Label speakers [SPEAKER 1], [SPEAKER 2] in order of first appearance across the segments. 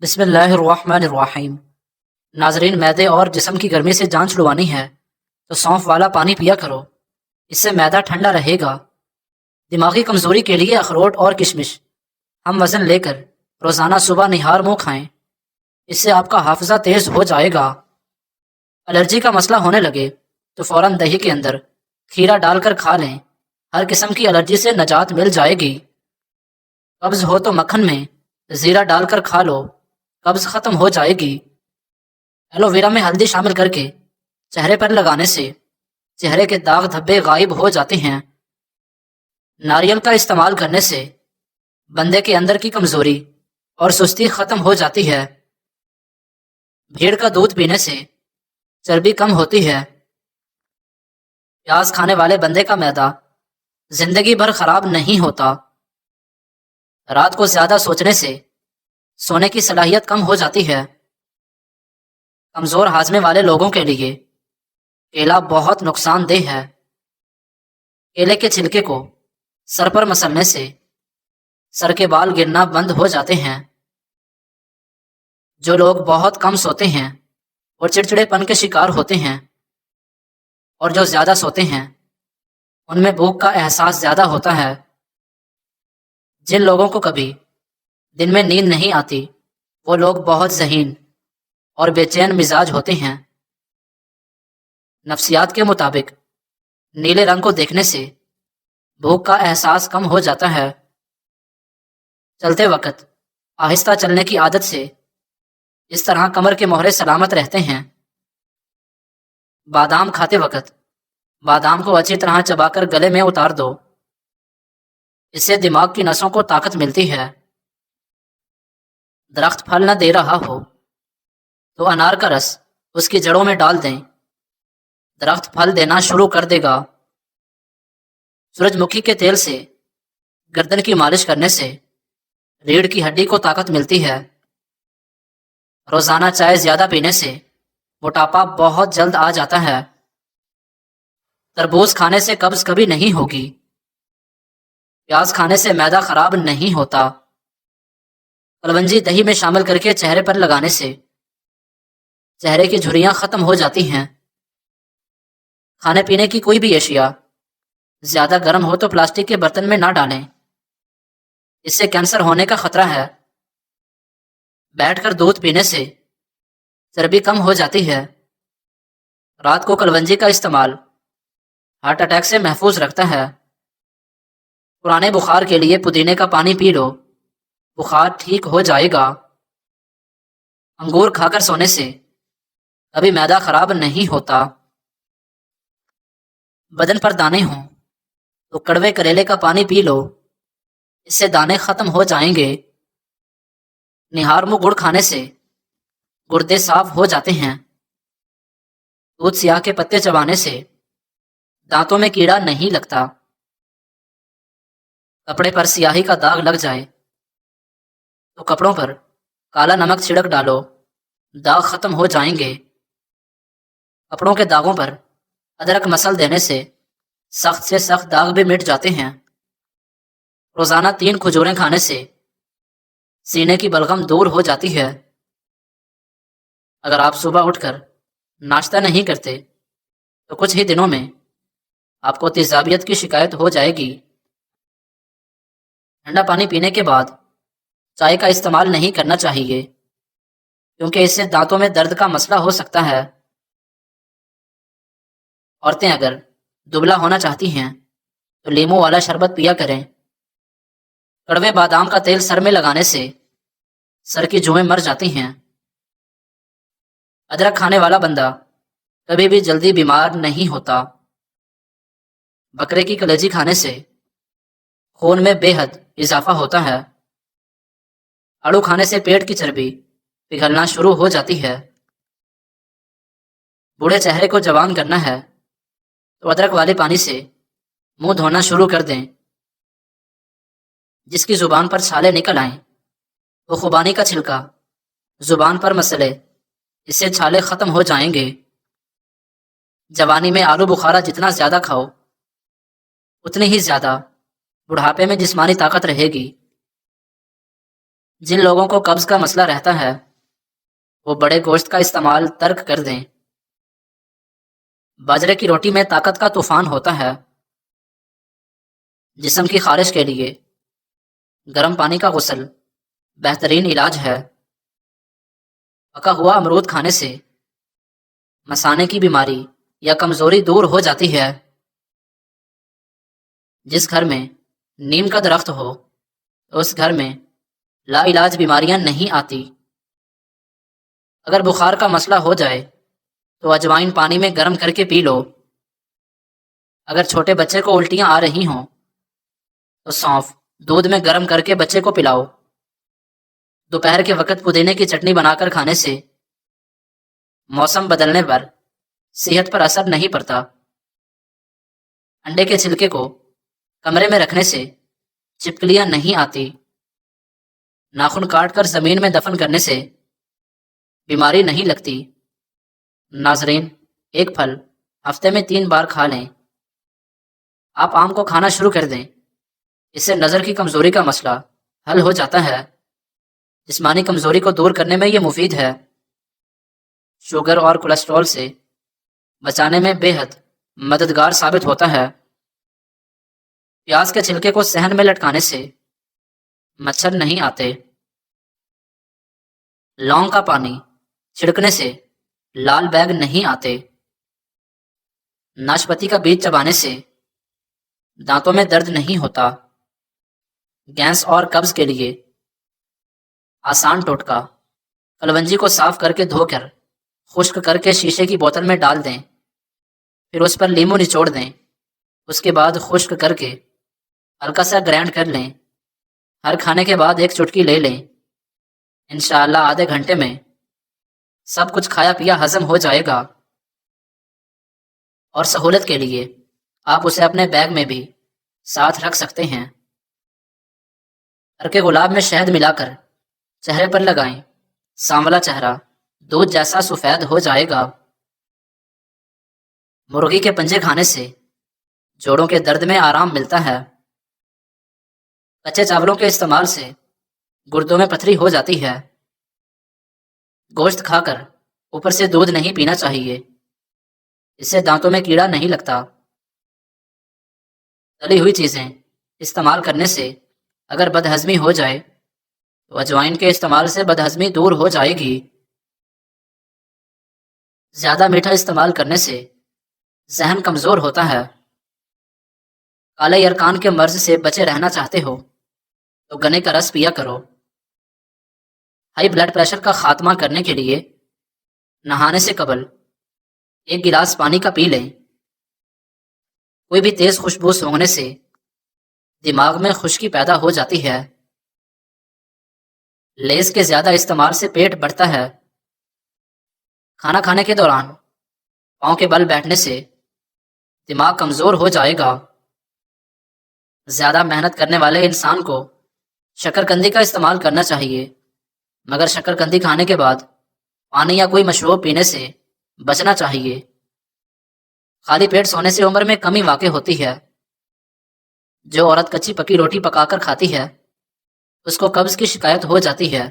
[SPEAKER 1] بسم اللہ الرحمن الرحیم۔ ناظرین، معدے اور جسم کی گرمی سے جان چھڑوانی ہے تو سونف والا پانی پیا کرو، اس سے معدہ ٹھنڈا رہے گا۔ دماغی کمزوری کے لیے اخروٹ اور کشمش ہم وزن لے کر روزانہ صبح نہار منہ کھائیں، اس سے آپ کا حافظہ تیز ہو جائے گا۔ الرجی کا مسئلہ ہونے لگے تو فوراً دہی کے اندر کھیرا ڈال کر کھا لیں، ہر قسم کی الرجی سے نجات مل جائے گی۔ قبض ہو تو مکھن میں زیرہ ڈال کر کھا لو، قبض ختم ہو جائے گی۔ ایلو ویرا میں ہلدی شامل کر کے چہرے پر لگانے سے چہرے کے داغ دھبے غائب ہو جاتے ہیں۔ ناریل کا استعمال کرنے سے بندے کے اندر کی کمزوری اور سستی ختم ہو جاتی ہے۔ بھیڑ کا دودھ پینے سے چربی کم ہوتی ہے۔ پیاز کھانے والے بندے کا معدہ زندگی بھر خراب نہیں ہوتا۔ رات کو زیادہ سوچنے سے سونے کی صلاحیت کم ہو جاتی ہے۔ کمزور ہاضمے والے لوگوں کے لیے کیلا بہت نقصان دہ ہے۔ کیلے کے چھلکے کو سر پر مسلنے سے سر کے بال گرنا بند ہو جاتے ہیں۔ جو لوگ بہت کم سوتے ہیں اور چڑچڑے پن کے شکار ہوتے ہیں اور جو زیادہ سوتے ہیں ان میں بھوک کا احساس زیادہ ہوتا ہے۔ جن لوگوں کو کبھی دن میں نیند نہیں آتی وہ لوگ بہت ذہین اور بے چین مزاج ہوتے ہیں۔ نفسیات کے مطابق نیلے رنگ کو دیکھنے سے بھوک کا احساس کم ہو جاتا ہے۔ چلتے وقت آہستہ چلنے کی عادت سے اس طرح کمر کے مہرے سلامت رہتے ہیں۔ بادام کھاتے وقت بادام کو اچھی طرح چبا کر گلے میں اتار دو، اس سے دماغ کی نسوں کو طاقت ملتی ہے۔ درخت پھل نہ دے رہا ہو تو انار کا رس اس کی جڑوں میں ڈال دیں، درخت پھل دینا شروع کر دے گا۔ سورج مکھی کے تیل سے گردن کی مالش کرنے سے ریڑھ کی ہڈی کو طاقت ملتی ہے۔ روزانہ چائے زیادہ پینے سے موٹاپا بہت جلد آ جاتا ہے۔ تربوز کھانے سے قبض کبھی نہیں ہوگی۔ پیاز کھانے سے معدہ خراب نہیں ہوتا۔ کلونجی دہی میں شامل کر کے چہرے پر لگانے سے چہرے کی جھریاں ختم ہو جاتی ہیں۔ کھانے پینے کی کوئی بھی اشیاء زیادہ گرم ہو تو پلاسٹک کے برتن میں نہ ڈالیں، اس سے کینسر ہونے کا خطرہ ہے۔ بیٹھ کر دودھ پینے سے چربی کم ہو جاتی ہے۔ رات کو کلونجی کا استعمال ہارٹ اٹیک سے محفوظ رکھتا ہے۔ پرانے بخار کے لیے پودینے کا پانی پی لو، بخار ٹھیک ہو جائے گا۔ انگور کھا کر سونے سے کبھی معدہ خراب نہیں ہوتا۔ بدن پر دانے ہوں تو کڑوے کریلے کا پانی پی لو، اس سے دانے ختم ہو جائیں گے۔ نہار منہ گڑ کھانے سے گردے صاف ہو جاتے ہیں۔ دودھ سیاہ کے پتے چبانے سے دانتوں میں کیڑا نہیں لگتا۔ کپڑے پر سیاہی کا داغ لگ جائے تو کپڑوں پر کالا نمک چھڑک ڈالو، داغ ختم ہو جائیں گے۔ کپڑوں کے داغوں پر ادرک مسل دینے سے سخت سے سخت داغ بھی مٹ جاتے ہیں۔ روزانہ 3 کھجوریں کھانے سے سینے کی بلغم دور ہو جاتی ہے۔ اگر آپ صبح اٹھ کر ناشتہ نہیں کرتے تو کچھ ہی دنوں میں آپ کو تیزابیت کی شکایت ہو جائے گی۔ ٹھنڈا پانی پینے کے بعد چائے کا استعمال نہیں کرنا چاہیے، کیونکہ اس سے دانتوں میں درد کا مسئلہ ہو سکتا ہے۔ عورتیں اگر دبلا ہونا چاہتی ہیں تو لیموں والا شربت پیا کریں۔ کڑوے بادام کا تیل سر میں لگانے سے سر کی جوئیں مر جاتی ہیں۔ ادرک کھانے والا بندہ کبھی بھی جلدی بیمار نہیں ہوتا۔ بکرے کی کلیجی کھانے سے خون میں بے حد اضافہ ہوتا ہے۔ آڑو کھانے سے پیٹ کی چربی پگھلنا شروع ہو جاتی ہے۔ بوڑھے چہرے کو جوان کرنا ہے تو ادرک والے پانی سے منہ دھونا شروع کر دیں۔ جس کی زبان پر چھالے نکل آئیں وہ خوبانی کا چھلکا زبان پر مسلے، اس سے چھالے ختم ہو جائیں گے۔ جوانی میں آلو بخارا جتنا زیادہ کھاؤ اتنی ہی زیادہ بڑھاپے میں جسمانی طاقت رہے گی۔ جن لوگوں کو قبض کا مسئلہ رہتا ہے وہ بڑے گوشت کا استعمال ترک کر دیں۔ باجرے کی روٹی میں طاقت کا طوفان ہوتا ہے۔ جسم کی خارش کے لیے گرم پانی کا غسل بہترین علاج ہے۔ پکا ہوا امرود کھانے سے مثانے کی بیماری یا کمزوری دور ہو جاتی ہے۔ جس گھر میں نیم کا درخت ہو اس گھر میں لا علاج بیماریاں نہیں آتی۔ اگر بخار کا مسئلہ ہو جائے تو اجوائن پانی میں گرم کر کے پی لو۔ اگر چھوٹے بچے کو الٹیاں آ رہی ہوں تو سونف دودھ میں گرم کر کے بچے کو پلاؤ۔ دوپہر کے وقت پودینے کی چٹنی بنا کر کھانے سے موسم بدلنے پر صحت پر اثر نہیں پڑتا۔ انڈے کے چھلکے کو کمرے میں رکھنے سے چپکلیاں نہیں آتی۔ ناخن کاٹ کر زمین میں دفن کرنے سے بیماری نہیں لگتی۔ ناظرین، ایک پھل ہفتے میں 3 بار کھا لیں۔ آپ آم کو کھانا شروع کر دیں، اس سے نظر کی کمزوری کا مسئلہ حل ہو جاتا ہے۔ جسمانی کمزوری کو دور کرنے میں یہ مفید ہے۔ شوگر اور کولیسٹرول سے بچانے میں بے حد مددگار ثابت ہوتا ہے۔ پیاز کے چھلکے کو صحن میں لٹکانے سے مچھر نہیں آتے۔ لونگ کا پانی چھڑکنے سے لال بیگ نہیں آتے۔ ناشپتی کا بیج چبانے سے دانتوں میں درد نہیں ہوتا۔ گیس اور قبض کے لیے آسان ٹوٹکا، کلونجی کو صاف کر کے دھو کر خشک کر کے شیشے کی بوتل میں ڈال دیں، پھر اس پر لیمو نچوڑ دیں، اس کے بعد خشک کر کے ہلکا سا گرائنڈ کر لیں۔ ہر کھانے کے بعد 1 چٹکی لے لیں۔ انشاءاللہ آدھے گھنٹے میں سب کچھ کھایا پیا ہضم ہو جائے گا۔ اور سہولت کے لیے آپ اسے اپنے بیگ میں بھی ساتھ رکھ سکتے ہیں۔ ترک گلاب میں شہد ملا کر چہرے پر لگائیں، سانولا چہرہ دودھ جیسا سفید ہو جائے گا۔ مرغی کے پنجے کھانے سے جوڑوں کے درد میں آرام ملتا ہے۔ کچے چاولوں کے استعمال سے گردوں میں پتھری ہو جاتی ہے۔ گوشت کھا کر اوپر سے دودھ نہیں پینا چاہیے، اس سے دانتوں میں کیڑا نہیں لگتا۔ تلی ہوئی چیزیں استعمال کرنے سے اگر بدہضمی ہو جائے تو اجوائن کے استعمال سے بدہضمی دور ہو جائے گی۔ زیادہ میٹھا استعمال کرنے سے ذہن کمزور ہوتا ہے۔ کالے یرکان کے مرض سے بچے رہنا چاہتے ہو تو گنے کا رس پیا کرو۔ ہائی بلڈ پریشر کا خاتمہ کرنے کے لیے نہانے سے قبل 1 گلاس پانی کا پی لیں۔ کوئی بھی تیز خوشبو سونگھنے سے دماغ میں خشکی پیدا ہو جاتی ہے۔ لیز کے زیادہ استعمال سے پیٹ بڑھتا ہے۔ کھانا کھانے کے دوران پاؤں کے بل بیٹھنے سے دماغ کمزور ہو جائے گا۔ زیادہ محنت کرنے والے انسان کو شکرکندی کا استعمال کرنا چاہیے، مگر شکرکندی کھانے کے بعد پانی یا کوئی مشروب پینے سے بچنا چاہیے۔ خالی پیٹ سونے سے عمر میں کمی واقع ہوتی ہے۔ جو عورت کچی پکی روٹی پکا کر کھاتی ہے اس کو قبض کی شکایت ہو جاتی ہے۔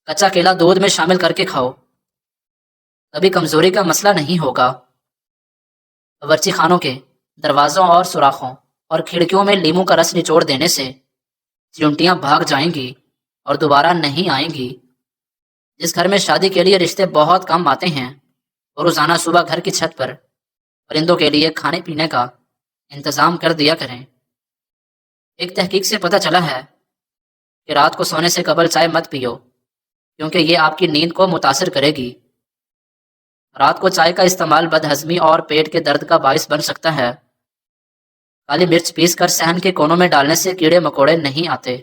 [SPEAKER 1] کچا کیلا دودھ میں شامل کر کے کھاؤ، کبھی کمزوری کا مسئلہ نہیں ہوگا۔ باورچی خانوں کے دروازوں اور سوراخوں اور کھڑکیوں میں لیمو کا رس نچوڑ دینے سے چیونٹیاں بھاگ جائیں گی اور دوبارہ نہیں آئیں گی۔ جس گھر میں شادی کے لیے رشتے بہت کم آتے ہیں اور روزانہ صبح گھر کی چھت پر پرندوں کے لیے کھانے پینے کا انتظام کر دیا کریں۔ ایک تحقیق سے پتہ چلا ہے کہ رات کو سونے سے قبل چائے مت پیو، کیونکہ یہ آپ کی نیند کو متاثر کرے گی۔ رات کو چائے کا استعمال بدہضمی اور پیٹ کے درد کا باعث بن سکتا ہے۔ کالی مرچ پیس کر صحن کے کونوں میں ڈالنے سے کیڑے مکوڑے نہیں آتے۔